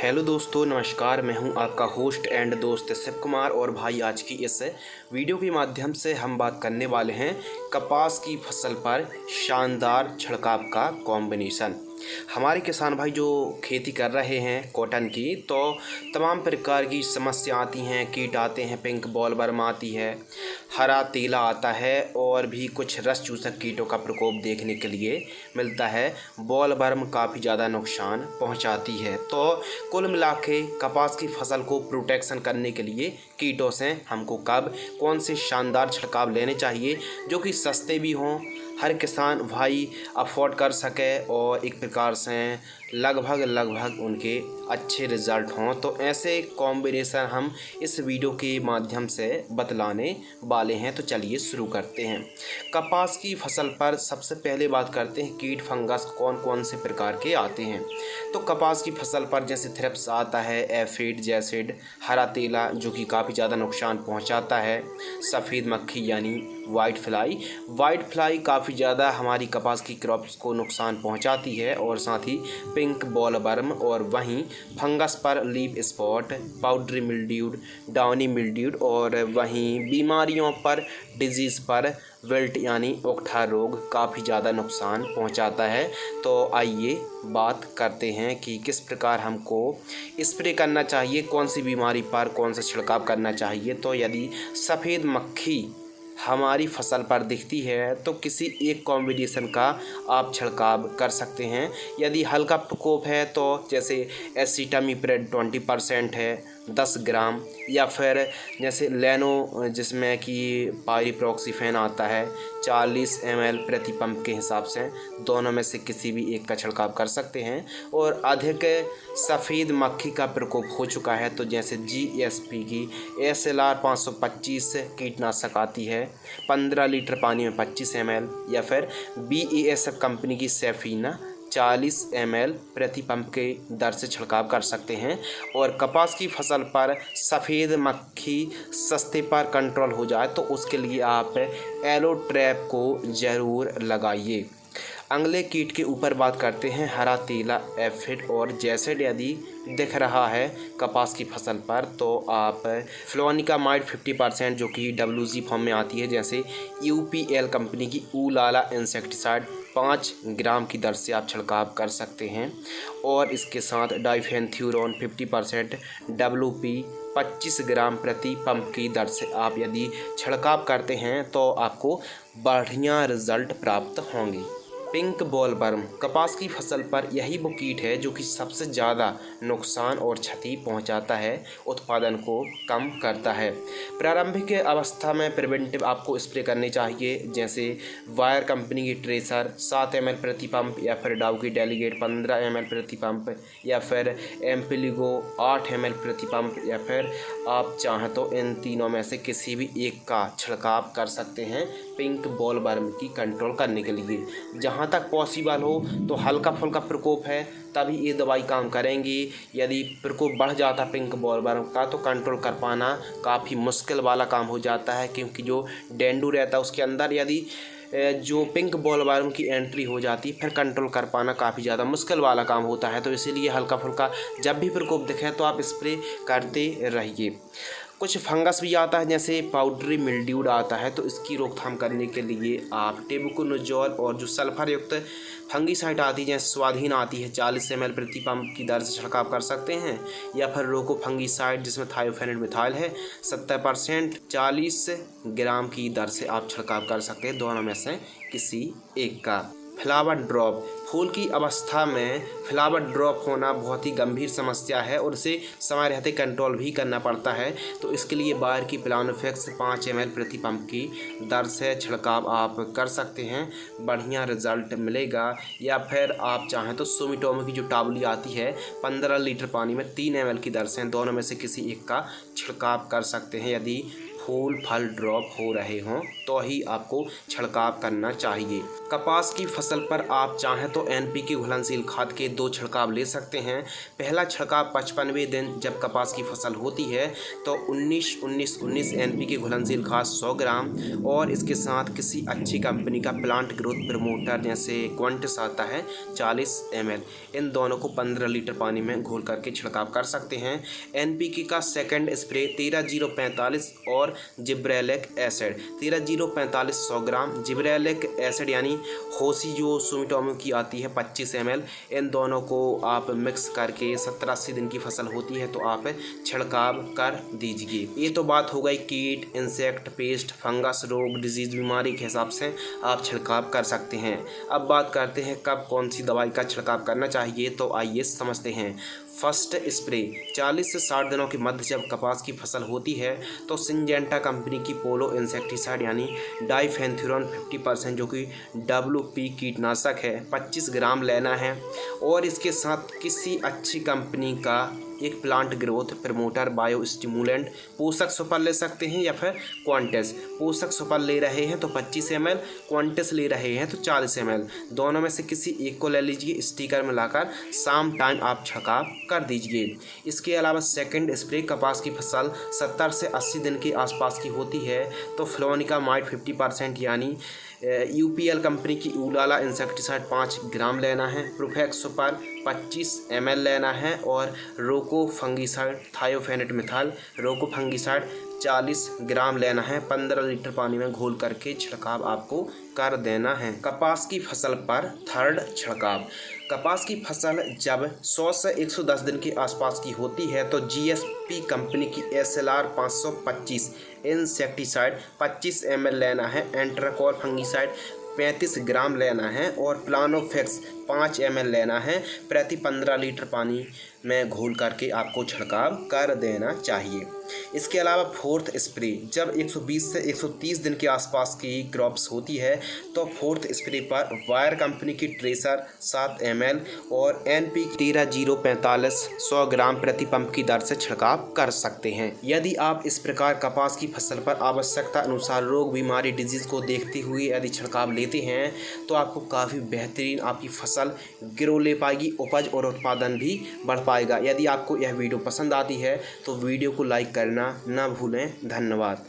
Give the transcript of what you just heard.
Hello दोस्तों, नमस्कार। मैं हूं आपका होस्ट एंड दोस्त शिव कुमार और भाई आज की इस वीडियो के माध्यम से हम बात करने वाले हैं कपास की फसल पर शानदार छिड़काव का कॉम्बिनेशन। हमारे किसान भाई जो खेती कर रहे हैं कॉटन की, तो तमाम प्रकार की समस्या आती हैं। कीट आते हैं, पिंक बॉलवर्म आती है, हरा तीला आता है और भी कुछ रस चूसक कीटों का प्रकोप देखने के लिए मिलता है। बॉलवर्म काफ़ी ज़्यादा नुकसान पहुंचाती है। तो कुल मिला के कपास की फसल को प्रोटेक्शन करने के लिए कीटों से हमको कब कौन से शानदार छिड़काव लेने चाहिए जो कि सस्ते भी हों, हर किसान भाई अफोर्ड कर सके और एक प्रकार से लगभग उनके अच्छे रिज़ल्ट हों। तो ऐसे कॉम्बिनेशन हम इस वीडियो के माध्यम से बतलाने वाले हैं। तो चलिए शुरू करते हैं। कपास की फसल पर सबसे पहले बात करते हैं कीट फंगस कौन कौन से प्रकार के आते हैं। तो कपास की फसल पर जैसे थ्रिप्स आता है, एफिड, जैसिड, हरा तीला जो कि काफ़ी ज़्यादा नुकसान पहुंचाता है, सफ़ेद मक्खी यानी वाइट फ्लाई काफ़ी ज़्यादा हमारी कपास की क्रॉप्स को नुकसान पहुंचाती है, और साथ ही पिंक बॉलवर्म और वहीं फंगस पर leaf spot, powdery mildewed, downy mildewed और वहीं बीमारियों पर डिजीज़ पर विल्ट यानी ओकठा रोग काफ़ी ज़्यादा नुकसान पहुंचाता है। तो आइए बात करते हैं कि किस प्रकार हमको स्प्रे करना चाहिए, कौन सी बीमारी पर कौन सा छिड़काव करना चाहिए। तो यदि सफ़ेद मक्खी हमारी फसल पर दिखती है तो किसी एक कॉम्बिनेशन का आप छिड़काव कर सकते हैं। यदि हल्का प्रकोप है तो जैसे एसिटामिप्रिड 20% है 10 ग्राम, या फिर जैसे लेनो जिसमें कि पायरिप्रॉक्सीफेन आता है 40 ml प्रति पंप के हिसाब से, दोनों में से किसी भी एक का छिड़काव कर सकते हैं। और अधिक सफ़ेद मक्खी का प्रकोप हो चुका है तो जैसे GSP की SLR 525 कीटनाशक आती है 15 लीटर पानी में 25 ml, या फिर BASF कंपनी की सेफीना 40 ml प्रति पंप के दर से छिड़काव कर सकते हैं। और कपास की फसल पर सफ़ेद मक्खी सस्ते पर कंट्रोल हो जाए तो उसके लिए आप एलो ट्रैप को ज़रूर लगाइए। अगले कीट के ऊपर बात करते हैं हरा तीला, एफिड और जैसिड यदि दिख रहा है कपास की फसल पर तो आप फ्लोनिकामाइड 50% जो कि WG फॉर्म में आती है, जैसे UPL कंपनी की ऊलाला इंसेक्टिसाइड 5 ग्राम की दर से आप छिड़काव कर सकते हैं। और इसके साथ डाइफेंथ्यूरॉन 50% WP 25 ग्राम प्रति पंप की दर से आप यदि छिड़काव करते हैं तो आपको बढ़िया रिजल्ट प्राप्त होंगे। पिंक बॉलवर्म कपास की फसल पर यही वो कीट है जो कि सबसे ज़्यादा नुकसान और क्षति पहुंचाता है, उत्पादन को कम करता है। प्रारंभिक अवस्था में प्रिवेंटिव आपको स्प्रे करनी चाहिए, जैसे वायर कंपनी की ट्रेसर 7 ml प्रति पंप, या फिर डाउ की डेलीगेट 15 ml प्रति पंप, या फिर एम्पिलिगो 8 ml प्रति पंप, या फिर आप चाहें तो इन तीनों में से किसी भी एक का छिड़काव कर सकते हैं पिंक बॉलवर्म की कंट्रोल करने के लिए। जहाँ तक पॉसिबल हो तो हल्का फुल्का प्रकोप है तभी ये दवाई काम करेंगी। यदि प्रकोप बढ़ जाता पिंक बॉलवर्म का तो कंट्रोल कर पाना काफ़ी मुश्किल वाला काम हो जाता है, क्योंकि जो डेंगू रहता है उसके अंदर यदि जो पिंक बॉलवर्म की एंट्री हो जाती फिर कंट्रोल कर पाना काफ़ी ज़्यादा मुश्किल वाला काम होता है। तो इसीलिए हल्का फुल्का जब भी प्रकोप दिखे तो आप स्प्रे करते रहिए। कुछ फंगस भी आता है जैसे पाउडरी मिल्ड्यूड आता है, तो इसकी रोकथाम करने के लिए आप टेबुकोनोजोल और जो सल्फर युक्त फंगीसाइड आती है जैसे स्वाधीन आती है 40 ml प्रति पंप की दर से छिड़काव कर सकते हैं, या फिर रोको फंगीसाइड जिसमें थायोफेनेट मिथाइल है 70% 40 ग्राम की दर से आप छिड़काव कर सकते हैं। दोनों में से किसी एक का। फ्लावर ड्रॉप फूल की अवस्था में फ्लावर ड्रॉप होना बहुत ही गंभीर समस्या है और इसे समय रहते कंट्रोल भी करना पड़ता है। तो इसके लिए बायर की प्लानोफेक्स 5 ml प्रति पंप की दर से छिड़काव आप कर सकते हैं, बढ़िया रिजल्ट मिलेगा। या फिर आप चाहें तो सुमिटोमो की जो टाबली आती है 15 लीटर पानी में 3 ml की दर से, दोनों में से किसी एक का छिड़काव कर सकते हैं यदि फूल फल ड्रॉप हो रहे हों तो ही आपको छिड़काव करना चाहिए। कपास की फसल पर आप चाहें तो NPK घुलनशील खाद के 2 छिड़काव ले सकते हैं। पहला छिड़काव 55वें दिन जब कपास की फसल होती है तो 19-19-19 NPK घुलनशील खाद 100 ग्राम और इसके साथ किसी अच्छी कंपनी का प्लांट ग्रोथ प्रमोटर जैसे क्वांटिस आता है 40 ml, इन दोनों को 15 लीटर पानी में घोल करके छिड़काव कर सकते हैं। NPK का सेकंड स्प्रे 13-0-45 और जिब्रेलिक एसिड 13-0-45 100 ग्राम, जिब्रेलिक एसिड यानी होसी जो सुमिटोमो की आती है 25 ml, इन दोनों को आप मिक्स करके 70-80 दिन की फसल होती है तो आप छिड़काव कर दीजिए। ये तो बात हो गई कीट, इंसेक्ट, पेस्ट, फंगस, रोग, डिजीज, बीमारी के हिसाब से आप छिड़काव कर सकते हैं। अब बात करते हैं कब कौन सी दवाई का छिड़काव करना चाहिए, तो आइए समझते हैं। फर्स्ट स्प्रे 40 से 60 दिनों के मध्य जब कपास की फसल होती है तो सिंजेंटा कंपनी की पोलो इंसेक्टिसाइड यानी डाइफेंथ्यूरॉन 50% जो कि WP कीटनाशक है 25 ग्राम लेना है और इसके साथ किसी अच्छी कंपनी का एक plant growth promoter bio stimulant पोषक सुपर ले सकते हैं या फिर क्वांटिस। पोषक सुपर ले रहे हैं तो 25 ml, क्वांटिस ले रहे हैं तो 40 ml, दोनों में से किसी एक को ले लीजिए। स्टिकर में लाकर शाम टाइम आप छिड़काव कर दीजिए। इसके अलावा सेकंड स्प्रे कपास की फसल 70 से 80 दिन के आसपास की होती है तो फ्लोनिकामाइड 50% यानी UPL कंपनी की उलाला इंसेक्टिसाइड 5 ग्राम लेना है, प्रोफेक्स सुपर 25 ml लेना है और रोको फंगिसाइड थायोफेनेट मिथाइल रोको फंगिसाइड 40 ग्राम लेना है। 15 लीटर पानी में घोल करके छिड़काव आपको कर देना है। कपास की फसल पर थर्ड छिड़काव कपास की फसल जब 100 से 110 दिन के आसपास की होती है तो GSP कंपनी की SLR 525 इंसेक्टिसाइड 25 ml लेना है, एंट्राकॉल फंगिसाइड 35 ग्राम लेना है और प्लानोफेक्स 5 ml लेना है। प्रति 15 लीटर पानी में घोल करके आपको छिड़काव कर देना चाहिए। इसके अलावा फोर्थ स्प्रे जब 120 से 130 दिन के आसपास की क्रॉप्स होती है तो फोर्थ स्प्रे पर वायर कंपनी की ट्रेसर 7 ml और NPK 13-0-45 100 ग्राम प्रति पंप की दर से छिड़काव कर सकते हैं। यदि आप इस प्रकार कपास की फसल पर आवश्यकता अनुसार रोग बीमारी डिजीज को देखते हुए यदि छिड़काव लेते हैं तो आपको काफ़ी बेहतरीन आपकी फसल ग्रो ले पाएगी, उपज और उत्पादन भी बढ़ पाएगा। यदि आपको यह वीडियो पसंद आती है तो वीडियो को लाइक करना ना भूलें। धन्यवाद।